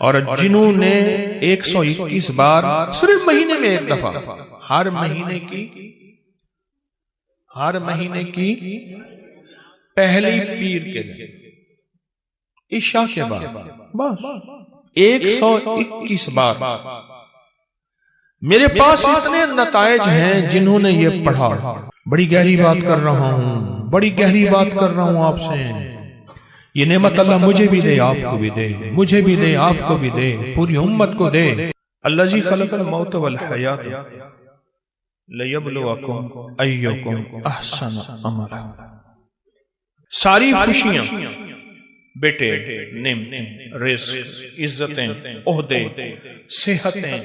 اور جنہوں نے 121 بار صرف مہینے میں ایک دفعہ، ہر مہینے کی پہلی پیر کے دن عشاء کے بعد بس 121 بار. میرے پاس اتنے نتائج ہیں جنہوں نے یہ پڑھا. بڑی گہری بات کر رہا ہوں آپ سے. یہ نعمت اللہ مجھے بھی دے، آپ کو بھی دے، مجھے بھی دے، آپ کو بھی دے، پوری امت کو دے. الذی خلق الموت والحیات لیبلوکم ایکم احسن عملا. ساری خوشیاں، بیٹے، نعمتیں، رزق، عزتیں، عہدے، صحتیں،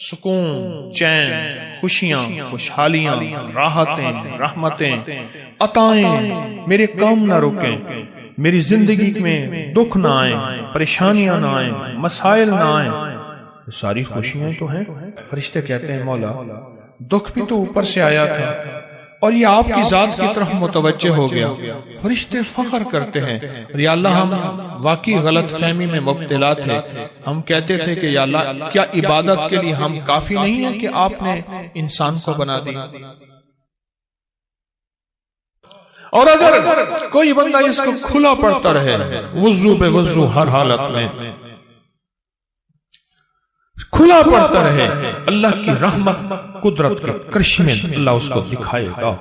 سکون، چین، خوشیاں، خوشحالیاں، راحتیں، رحمتیں، عطائیں میرے کام نہ رکیں. میری زندگی میں دکھ نہ آئیں، پریشانیاں نہ آئیں، مسائل نہ آئیں. ساری خوشیاں تو ہیں. فرشتے کہتے ہیں مولا دکھ بھی تو اوپر سے آیا تھا اور یہ آپ کی ذات کی طرف متوجہ ہو گیا. فرشتے فخر کرتے ہیں یا اللہ ہم واقعی غلط فہمی میں مبتلا تھے. ہم کہتے تھے کہ یا اللہ کیا عبادت کے لیے ہم کافی نہیں ہیں کہ آپ نے انسان کو بنا دیا. اور اگر کوئی بندہ اس کو کھلا پڑتا رہے وضو بے وضو ہر حالت میں کھلا پڑتا رہے، اللہ کی رحمت قدرت کے کرشمے اللہ اس کو دکھائے گا.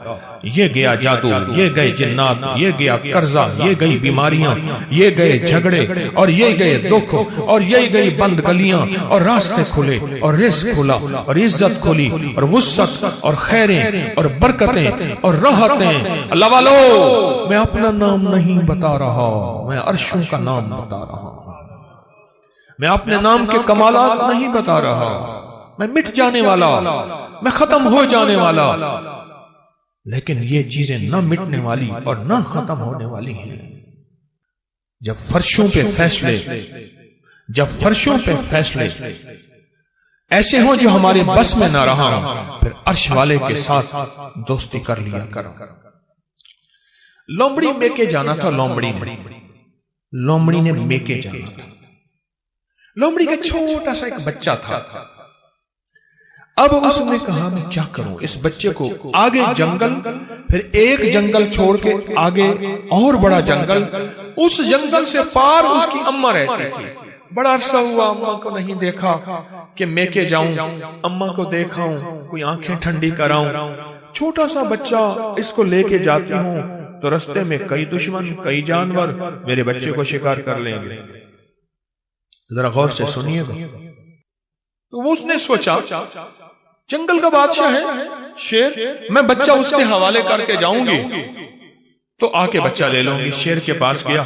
یہ گیا جادو، یہ گئے جنات، یہ گیا قرضہ، یہ گئی بیماریاں، یہ گئے جھگڑے، اور یہ گئے دکھ، اور یہ گئی بند گلیاں، اور راستے کھلے، اور رزق کھلا، اور عزت کھلی، اور وسعت، اور خیریں، اور برکتیں، اور راحتیں. اللہ والو میں اپنا نام نہیں بتا رہا، میں عرشوں کا نام بتا رہا ہوں. میں اپنے نام کے کمالات نہیں بتا رہا. میں مٹ جانے والا، میں ختم ہو جانے والا، لیکن یہ چیزیں نہ مٹنے والی اور نہ ختم ہونے والی ہیں. جب فرشوں پہ فیصلے ایسے ہوں جو ہمارے بس میں نہ رہا، پھر عرش والے کے ساتھ دوستی کر لیا کرو. لومڑی میکے جانا تھا. لومڑی نے میکے جانا تھا. لومڑی کا چھوٹا سا ایک بچہ تھا. اب اس نے کہا میں کیا کروں اس بچے کو. آگے جنگل، پھر ایک جنگل چھوڑ کے آگے اور بڑا جنگل، اس جنگل سے پار اس کی اماں رہتی تھی. بڑا عرصہ ہوا اماں کو نہیں دیکھا کہ میں کے جاؤں، اماں کو دیکھاؤں، کوئی آنکھیں ٹھنڈی کراؤں. چھوٹا سا بچہ، اس کو لے کے جاتی ہوں تو رستے میں کئی دشمن، کئی جانور میرے بچے کو شکار کر لیں گے. ذرا غور سے سنیے گا. تو اس نے سوچا جنگل کا بادشاہ ہے شیر، میں بچہ اس کے حوالے کر کے جاؤں گی تو آ کے بچہ لے لوں گی. شیر کے پاس گیا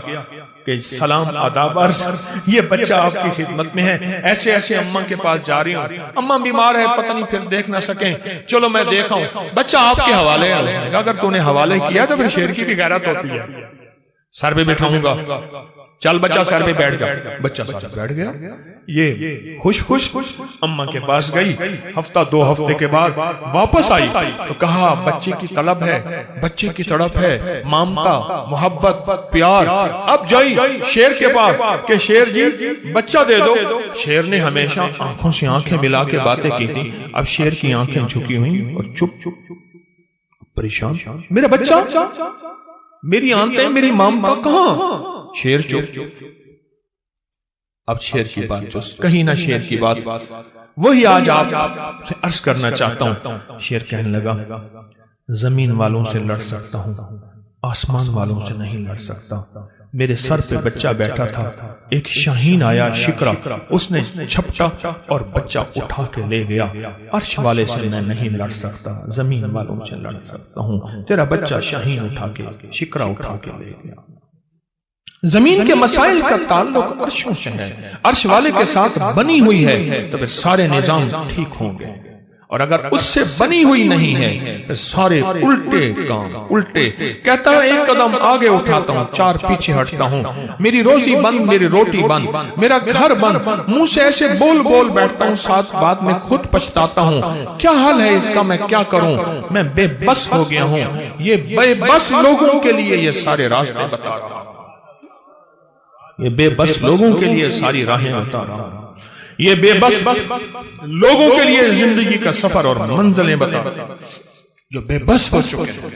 کہ سلام آداب عرض، یہ بچہ آپ کی خدمت میں ہے، ایسے ایسے اماں کے پاس جا رہی ہوں، اماں بیمار ہے، پتہ نہیں پھر دیکھ نہ سکیں، چلو میں دیکھا ہوں، بچہ آپ کے حوالے ہے. اگر تو نے حوالے کیا تو پھر شیر کی بھی غیرت ہوتی ہے. سر پہ بٹھاؤں گا، چل بچہ سر پہ بیٹھ جا. بچہ سر پہ بیٹھ گیا. یہ خوش اماں کے پاس گئی. ہفتہ 2 ہفتے کے بعد واپس آئی تو کہا بچے کی طلب ہے، بچے کی تڑپ ہے، مامتا، محبت، پیار. اب جائی شیر کے پاس کہ شیر جی بچہ دے دو. شیر نے ہمیشہ آنکھوں سے آنکھیں ملا کے باتیں کی تھی. اب شیر کی آنکھیں جھکی ہوئی اور چپ پریشان. میرا بچہ، میری آنتیں، میری مامتا کہاں؟ شیر چپ. اب شیر کی بات جو کہیں نہ شیر کی بات وہی آج آپ سے عرض کرنا چاہتا ہوں. شیر کہنے لگا زمین والوں سے لڑ سکتا ہوں، آسمان والوں سے نہیں لڑ سکتا. میرے سر پہ بچہ بیٹھا تھا، ایک شاہین آیا شکرا، اس نے جھپٹا اور بچہ اٹھا کے لے گیا. عرش والے سے میں نہیں لڑ سکتا، زمین والوں سے لڑ سکتا ہوں. تیرا بچہ شاہین اٹھا کے، شکرا اٹھا کے لے گیا. زمین کے مسائل کا تعلق عرشوں سے ہے، عرش والے کے ساتھ بنی ہوئی ہے تو پھر سارے نظام ٹھیک ہوں گے. اور اگر اس سے بنی ہوئی نہیں ہے پھر سارے الٹے کام الٹے. کہتا ہے 1 قدم آگے اٹھاتا ہوں، 4 پیچھے ہٹتا ہوں. میری روزی بند، میری روٹی بند، میرا گھر بند. منہ سے ایسے بول بیٹھتا ہوں، ساتھ بعد میں خود پچھتاتا ہوں. کیا حال ہے اس کا، میں کیا کروں؟ میں بے بس ہو گیا ہوں. یہ بے بس لوگوں کے لیے یہ سارے راستے بتا رہا ہوں. یہ بے بس لوگوں کے لیے ساری راہیں بتا رہا ہوں، یہ بے بس لوگوں کے لیے زندگی کا سفر اور منزلیں بتا رہا ہوں جو بے بس ہو چکے ہیں۔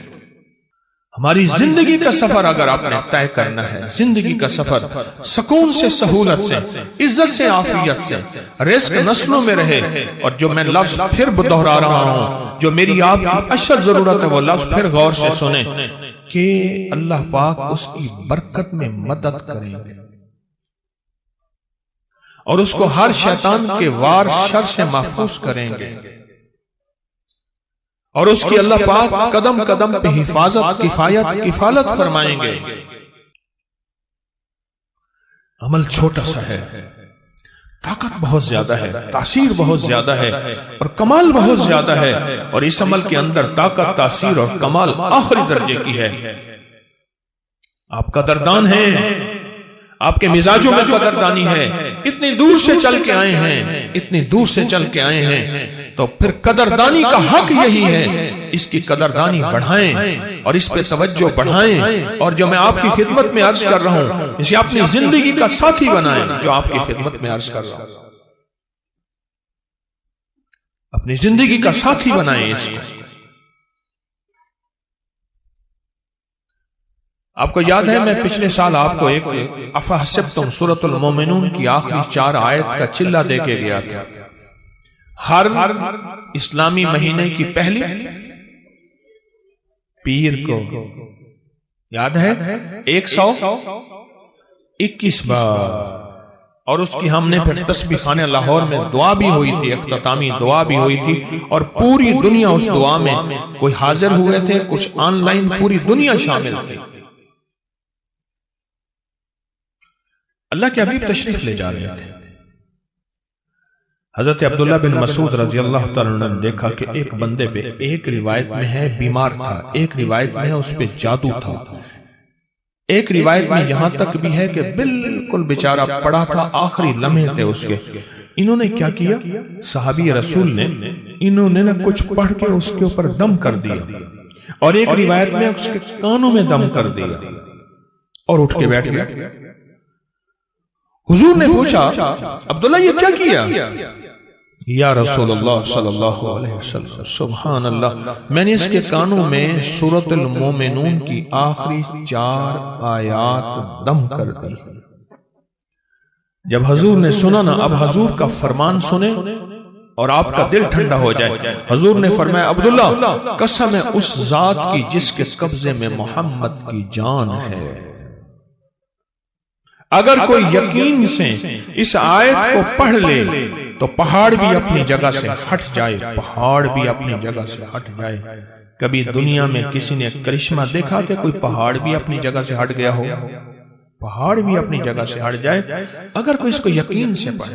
ہماری زندگی کا سفر اگر آپ نے طے کرنا ہے، زندگی کا سفر سکون سے، سہولت سے، عزت سے، عافیت سے، رزق نسلوں میں رہے، اور جو میں لفظ پھر دہرا رہا ہوں، جو میری آپ کی اشد ضرورت ہے، وہ لفظ پھر غور سے سنیں کہ اللہ پاک اس کی برکت میں مدد کریں گے اور اس کو ہر شیطان کے وار شر سے محفوظ کریں گے، اور اس کی اللہ پاک قدم قدم پہ حفاظت، کفالت فرمائیں گے۔ عمل چھوٹا سا ہے، طاقت بہت زیادہ ہے، تاثیر بہت زیادہ ہے، اور کمال بہت زیادہ ہے، اور اس عمل کے اندر طاقت، تاثیر اور کمال آخری درجے کی ہے۔ آپ قدردان ہیں، آپ کے مزاجوں میں قدردانی ہے، اتنی دور سے چل کے آئے ہیں، اتنی دور سے چل کے آئے ہیں، تو پھر قدردانی کا حق یہی ہے، اس کی قدردانی بڑھائیں اور اس پہ توجہ بڑھائیں، اور جو میں آپ کی خدمت میں عرض کر رہا ہوں اسے اپنی زندگی کا ساتھی بنائیں، جو آپ کی خدمت میں عرض کر رہا ہوں اپنی زندگی کا ساتھی بنائیں اس کو۔ آپ کو یاد ہے میں پچھلے سال آپ کو ایک افحسبتم سورۃ المومنون کی آخری 4 آیت کا چلہ دے کے گیا تھا۔ ہر اسلامی مہینے کی پہلی پیر کو، یاد ہے 121 بار، اور اس کی ہم نے پھر تسبیح خانہ لاہور میں دعا بھی ہوئی تھی، اختتامی دعا بھی ہوئی تھی، اور پوری دنیا اس دعا میں، کوئی حاضر ہوئے تھے، کچھ آن لائن، پوری دنیا شامل تھی۔ اللہ کے حبیب تشریف لے جا رہے تھے۔ حضرت عبداللہ بن مسعود رضی اللہ تعالیٰ عنہ نے دیکھا کہ ایک بندے پہ، ایک روایت میں ہے بیمار تھا، ایک روایت میں ہے اس پہ جادو تھا، ایک روایت میں یہاں تک بھی ہے کہ بالکل بیچارہ پڑا تھا، آخری لمحے تھے اس کے۔ انہوں نے کیا کیا؟ صحابی رسول نے، انہوں نے کچھ پڑھ کے اس کے اوپر دم کر دیا، اور ایک روایت میں اس کے کانوں میں دم کر دیا اور اٹھ کے بیٹھ گیا۔ حضور نے پوچھا عبداللہ یہ کیا کیا؟ یا رسول اللہ صلی اللہ علیہ وسلم، سبحان اللہ، میں نے اس کے کانوں میں سورۃ المومنون کی آخری 4 آیات دم کر دی۔ جب حضور نے سنا نا، اب حضور کا فرمان سنیں اور آپ کا دل ٹھنڈا ہو جائے۔ حضور نے فرمایا عبداللہ قسم ہے اس ذات کی جس کے قبضے میں محمد کی جان ہے، اگر کوئی یقین سے اس آیت کو پڑھ لے تو پہاڑ بھی اپنی جگہ سے ہٹ جائے، پہاڑ بھی اپنی جگہ سے ہٹ جائے۔ کبھی دنیا میں کسی نے کرشمہ دیکھا کہ کوئی پہاڑ بھی اپنی جگہ سے ہٹ گیا ہو؟ پہاڑ بھی اپنی جگہ سے ہٹ جائے اگر کوئی اس کو یقین سے پڑھے۔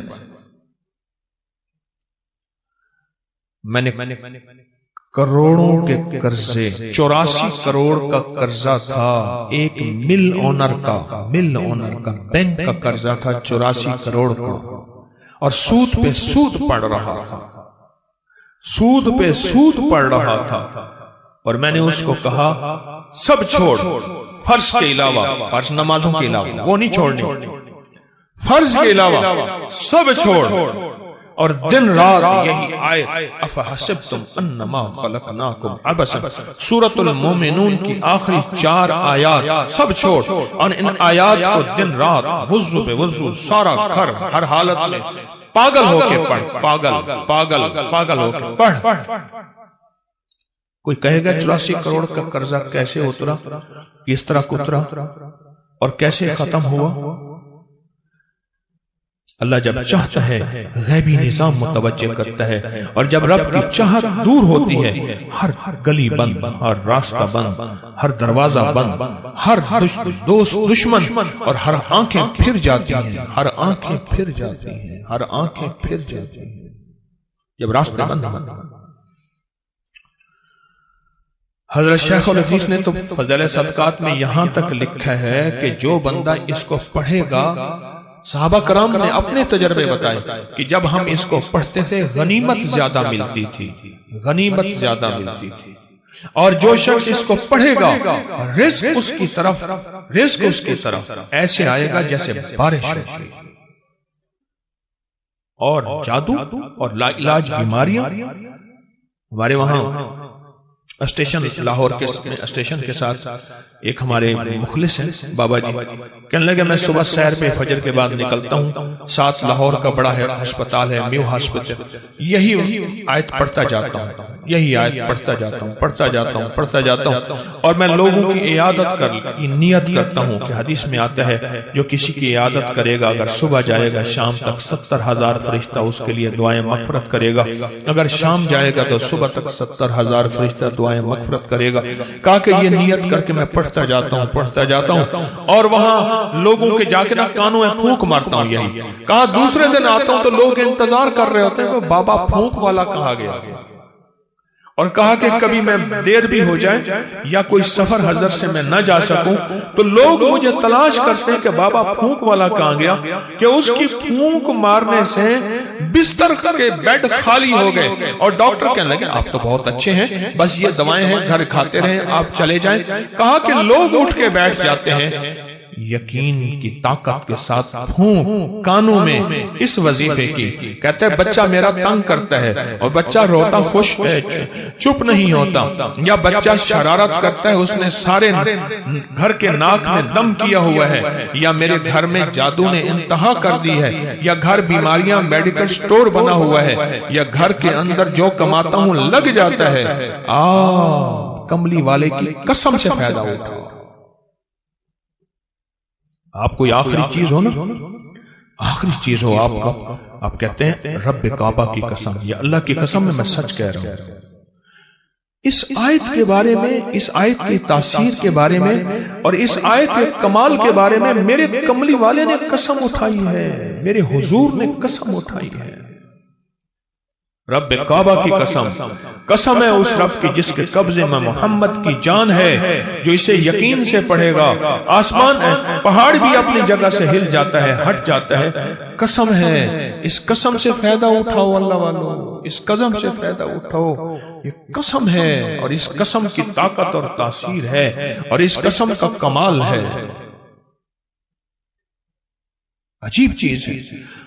میں نے کروڑوں کے قرضے، 84 کروڑ کا قرضہ تھا، ایک مل اونر کا بینک کا قرضہ تھا 84 کروڑ کا، اور سود پہ سود پڑ رہا تھا، سود پہ سود پڑ رہا تھا، اور میں نے اس کو کہا سب چھوڑ، فرض کے علاوہ، فرض نمازوں کے علاوہ وہ نہیں چھوڑنی، فرض کے علاوہ سب چھوڑ، اور دن رات یہی آیت افحسبتم انما خلقناکم عبثا، سورۃ المومنون کی آخری 4 آیات سب چھوڑ، اور ان آیات کو دن رات وضو پہ وضو، سارا گھر ہر حالت میں پاگل ہو کے پڑھ، پاگل ہو کے پڑھ۔ کوئی کہے گا 84 کروڑ کا قرضہ کیسے اترا، کس طرح اترا اور کیسے ختم ہوا؟ اللہ جب چاہتا ہے غیبی نظام متوجہ کرتا ہے، اور جب رب کی چاہت دور ہوتی ہے ہر گلی بند، ہر راستہ بند، ہر دروازہ بند، ہر دوست دشمن، اور ہر آنکھیں پھر جاتی ہیں، ہر آنکھیں پھر جاتی ہیں، ہر آنکھیں پھر جاتی ہیں جب راستے بند ہیں۔ حضرت شیخ الحدیث نے تو فضائل صدقات میں یہاں تک لکھا ہے کہ جو بندہ اس کو پڑھے گا، صحابہ کرام نے اپنے تجربے بتائے کہ جب ہم اس کو پڑھتے تھے غنیمت زیادہ ملتی تھی، غنیمت زیادہ ملتی تھی۔ اور جو شخص اس کو پڑھے گا رزق اس کی طرف ایسے آئے گا جیسے بارش ہوتی ہے، اور جادو اور لا علاج بیماریاں. ہمارے وہاں اسٹیشن لاہور کے اسٹیشن کے ساتھ ایک ہمارے مخلص ہیں بابا جی، کہنے لگے میں صبح سیر پہ فجر کے بعد نکلتا ہوں، ساتھ لاہور کا بڑا ہسپتال ہے میو ہاسپٹل، یہی آیت پڑھتا جاتا ہوں، یہی آیت پڑھتا جاتا ہوں اور میں لوگوں کی عیادت کی نیت کرتا ہوں کہ حدیث میں آتا ہے جو کسی کی عیادت کرے گا اگر صبح جائے گا شام تک 70,000 فرشتہ اس کے لیے دعائیں مغفرت کرے گا، اگر شام جائے گا تو صبح تک 70,000 فرشتہ دعائیں مغفرت کرے گا. کہا کہ یہ نیت کر کے میں پڑھتا جاتا ہوں اور وہاں لوگوں کے جا کے نا کانوں میں پھونک مارتا ہوں. یہی کہا دوسرے دن آتا ہوں تو لوگ انتظار کر رہے ہوتے ہیں کہ بابا پھونک والا کہا گیا، اور کہا کہ کبھی میں دیر بھی ہو جائے یا کوئی سفر حضر سے میں نہ جا سکوں تو لوگ مجھے تلاش کرتے ہیں کہ بابا پھونک والا کہاں گیا، کہ اس کی پھونک مارنے سے بستر کے بیڈ خالی ہو گئے اور ڈاکٹر کہنے لگے آپ تو بہت اچھے ہیں، بس یہ دوائیں ہیں گھر کھاتے رہیں آپ چلے جائیں. کہا کہ لوگ اٹھ کے بیٹھ جاتے ہیں یقین کی طاقت کے ساتھ پھونک کانوں میں اس وظیفے کی. کہتے ہیں بچہ میرا تنگ کرتا ہے اور بچہ روتا خوش ہے چپ نہیں ہوتا، یا بچہ شرارت کرتا ہے اس نے سارے گھر کے ناک میں دم کیا ہوا ہے، یا میرے گھر میں جادو نے انتہا کر دی ہے، یا گھر بیماریاں میڈیکل سٹور بنا ہوا ہے، یا گھر کے اندر جو کماتا ہوں لگ جاتا ہے، کملی والے کی قسم سے فائدہ اٹھاؤ. آپ کوئی آخری چیز ہو نا، آخری چیز ہو آپ کا، آپ کہتے ہیں رب کعبہ کی قسم یا اللہ کی قسم میں سچ کہہ رہا ہوں. اس آیت کے بارے میں، اس آیت کی تاثیر کے بارے میں اور اس آیت کے کمال کے بارے میں میرے کملی والے نے قسم اٹھائی ہے، میرے حضور نے قسم اٹھائی ہے. رب کعبہ کی قسم ہے اس رب کی جس کے قبضے میں محمد کی جان ہے، جو اسے یقین سے پڑھے گا آسمان پہاڑ بھی اپنی جگہ سے ہل جاتا ہے، ہٹ جاتا ہے. قسم ہے، اس قسم سے فائدہ اٹھاؤ اللہ والو، اس قسم سے فائدہ اٹھاؤ. یہ قسم ہے اور اس قسم کی طاقت اور تاثیر ہے اور اس قسم کا کمال ہے. عجیب چیز ہے.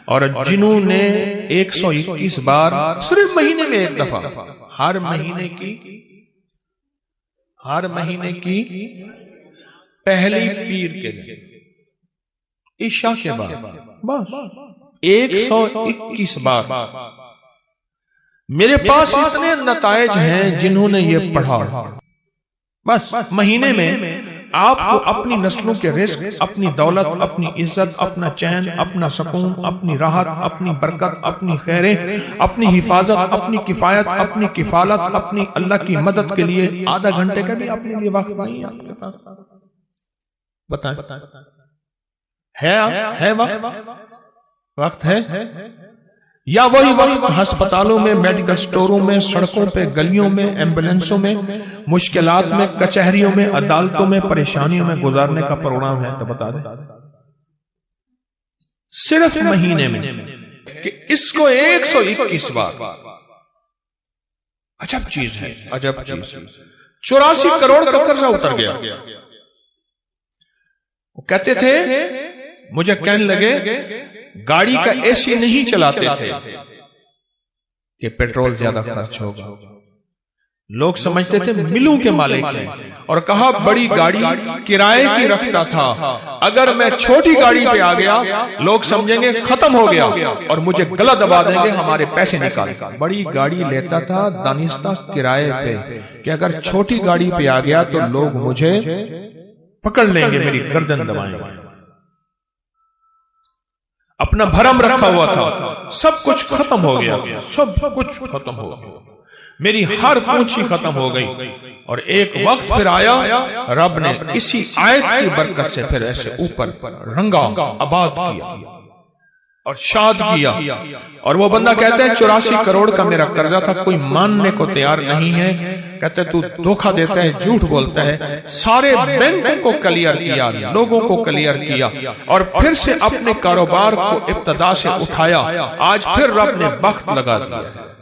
اور جنہوں نے 121 بار صرف مہینے میں ایک دفعہ، ہر مہینے کی پہلی پیر کے دن عشاء کے بعد بس 121 بار. میرے پاس اتنے نتائج ہیں جنہوں نے یہ پڑھا. بس مہینے میں آپ کو اپنی نسلوں کے رزق، اپنی دولت، اپنی عزت، اپنا چین، اپنا سکون، اپنی راحت، اپنی برکت، اپنی خیریں، اپنی حفاظت، اپنی کفایت، اپنی کفالت، اپنی اللہ کی مدد کے لیے آدھا گھنٹے کا بھی اپنے لیے وقت نہیں ہے آپ کے پاس. بتائیں ہے وقت ہے یا وہی وقت ہسپتالوں میں، میڈیکل سٹوروں میں، سڑکوں پہ، گلیوں میں، ایمبولینسوں میں، مشکلات میں، کچہریوں میں، عدالتوں میں، پریشانیوں میں گزارنے کا پروگرام ہے؟ تو بتا دیں صرف مہینے میں کہ اس کو 121 بار. عجب چیز ہے، عجب چیز. 84 کروڑ کا قرضہ اتر گیا. وہ کہتے تھے، مجھے کہنے لگے گاڑی کا اے سی نہیں چلاتے تھے کہ پیٹرول زیادہ خرچ ہوگا. لوگ سمجھتے تھے ملوں کے مالک ہیں، اور کہا بڑی گاڑی کرائے کی رکھتا تھا، اگر میں چھوٹی گاڑی پہ آ گیا لوگ سمجھیں گے ختم ہو گیا اور مجھے گلا دبا دیں گے، ہمارے پیسے نکال. بڑی گاڑی لیتا تھا دانستہ کرائے پہ کہ اگر چھوٹی گاڑی پہ آ گیا تو لوگ مجھے پکڑ لیں گے، میری گردن دبائیں گے. اپنا بھرم رکھا ہوا تھا، سب کچھ ختم ہو گیا، سب کچھ ختم ہو گیا، میری ہر پونچھی ختم ہو گئی. اور ایک وقت پھر آیا، رب نے اسی آیت کی برکت سے پھر ایسے اوپر رنگا آباد کیا اور شاد کیا. اور وہ بندہ کہتے ہیں 84 کروڑ کا میرا قرضہ تھا، کوئی ماننے کو تیار نہیں ہے. کہتے تو دھوکہ دیتا ہے، جھوٹ بولتا ہے. سارے بینکوں کو کلیئر کیا، لوگوں کو کلیئر کیا، اور پھر سے اپنے کاروبار کو ابتدا سے اٹھایا. آج پھر رب نے بخت لگا دیا ہے.